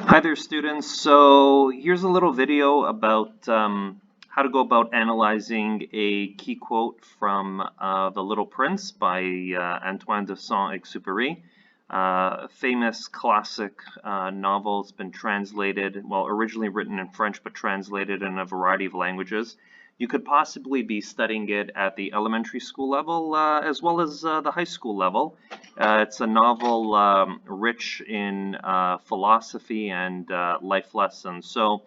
Hi there, students. So here's a little video about how to go about analyzing a key quote from The Little Prince by Antoine de Saint-Exupéry. Famous classic novel. It's been translated, well, originally written in French, but translated in a variety of languages. You could possibly be studying it at the elementary school level as well as the high school level. It's a novel rich in philosophy and life lessons. So,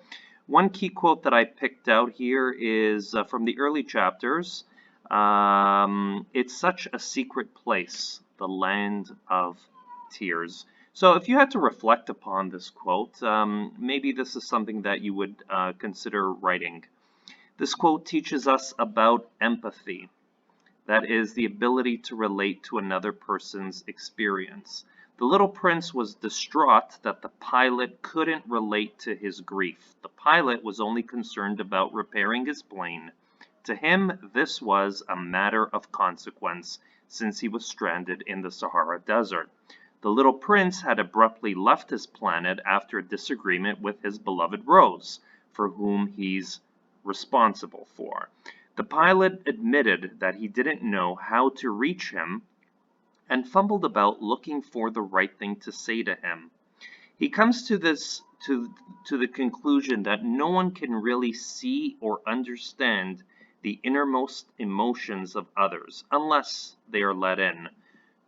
one key quote that I picked out here is from the early chapters. It's such a secret place, the land of tears. So, if you had to reflect upon this quote, maybe this is something that you would consider writing. This quote teaches us about empathy. That is the ability to relate to another person's experience. The little prince was distraught that the pilot couldn't relate to his grief. The pilot was only concerned about repairing his plane. To him, this was a matter of consequence, since he was stranded in the Sahara Desert. The little prince had abruptly left his planet after a disagreement with his beloved Rose, for whom he's responsible for. The pilot admitted that he didn't know how to reach him and fumbled about looking for the right thing to say to him. He comes to the conclusion that no one can really see or understand the innermost emotions of others unless they are let in.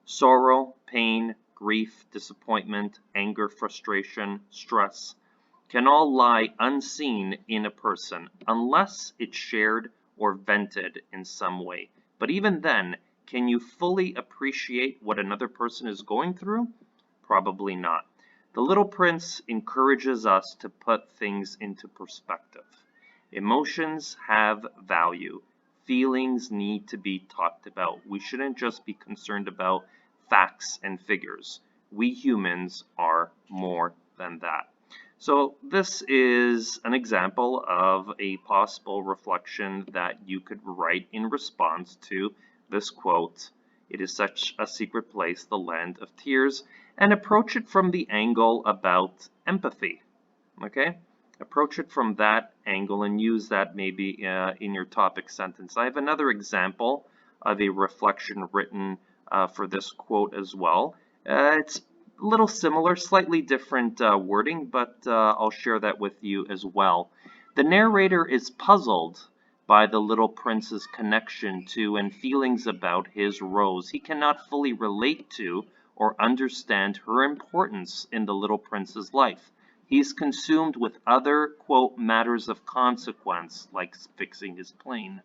Sorrow, pain, grief, disappointment, anger, frustration, stress can all lie unseen in a person unless it's shared or vented in some way. But even then, can you fully appreciate what another person is going through? Probably not. The Little Prince encourages us to put things into perspective. Emotions have value. Feelings need to be talked about. We shouldn't just be concerned about facts and figures. We humans are more than that. So this is an example of a possible reflection that you could write in response to this quote. It is such a secret place, the land of tears, and approach it from the angle about empathy. Okay? Approach it from that angle and use that maybe in your topic sentence. I have another example of a reflection written for this quote as well. It's a little similar, slightly different wording, but I'll share that with you as well. The narrator is puzzled by the little prince's connection to and feelings about his Rose. He cannot fully relate to or understand her importance in the little prince's life. He's consumed with other, quote, matters of consequence, like fixing his plane.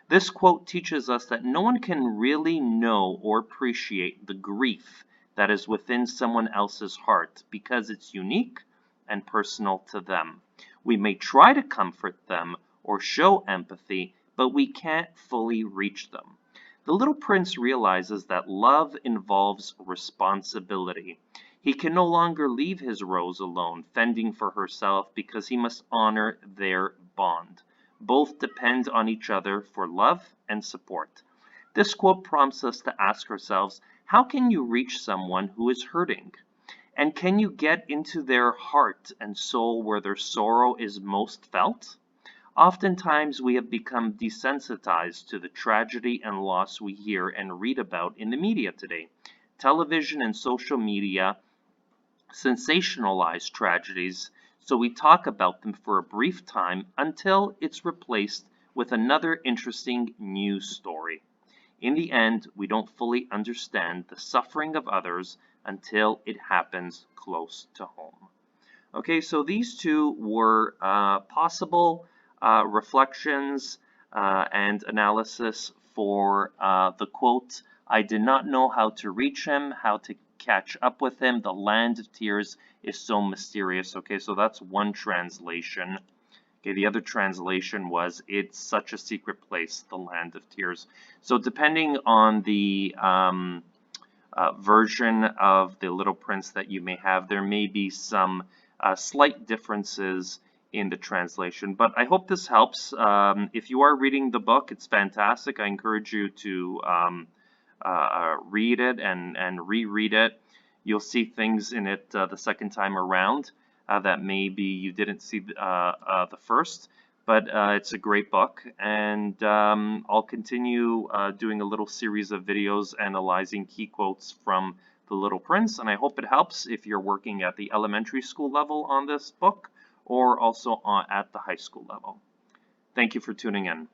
This quote teaches us that no one can really know or appreciate the grief that is within someone else's heart because it's unique and personal to them. We may try to comfort them or show empathy, but we can't fully reach them. The little prince realizes that love involves responsibility. He can no longer leave his Rose alone, fending for herself, because he must honor their bond. Both depend on each other for love and support. This quote prompts us to ask ourselves, how can you reach someone who is hurting? And can you get into their heart and soul where their sorrow is most felt? Oftentimes, we have become desensitized to the tragedy and loss we hear and read about in the media today. Television and social media sensationalize tragedies, so we talk about them for a brief time until it's replaced with another interesting news story. In the end, we don't fully understand the suffering of others until it happens close to home. Okay, so these two were possible reflections and analysis for the quote, I did not know how to reach him, how to catch up with him. The land of tears is so mysterious. Okay, so that's one translation. Okay, the other translation was, it's such a secret place, the land of tears. So depending on the version of the Little Prince that you may have, there may be some slight differences in the translation, but I hope this helps. If you are reading the book, it's fantastic. I encourage you to read it and reread it. You'll see things in it the second time around. that maybe you didn't see the first, but it's a great book, and I'll continue doing a little series of videos analyzing key quotes from The Little Prince, and I hope it helps if you're working at the elementary school level on this book or also at the high school level. Thank you for tuning in.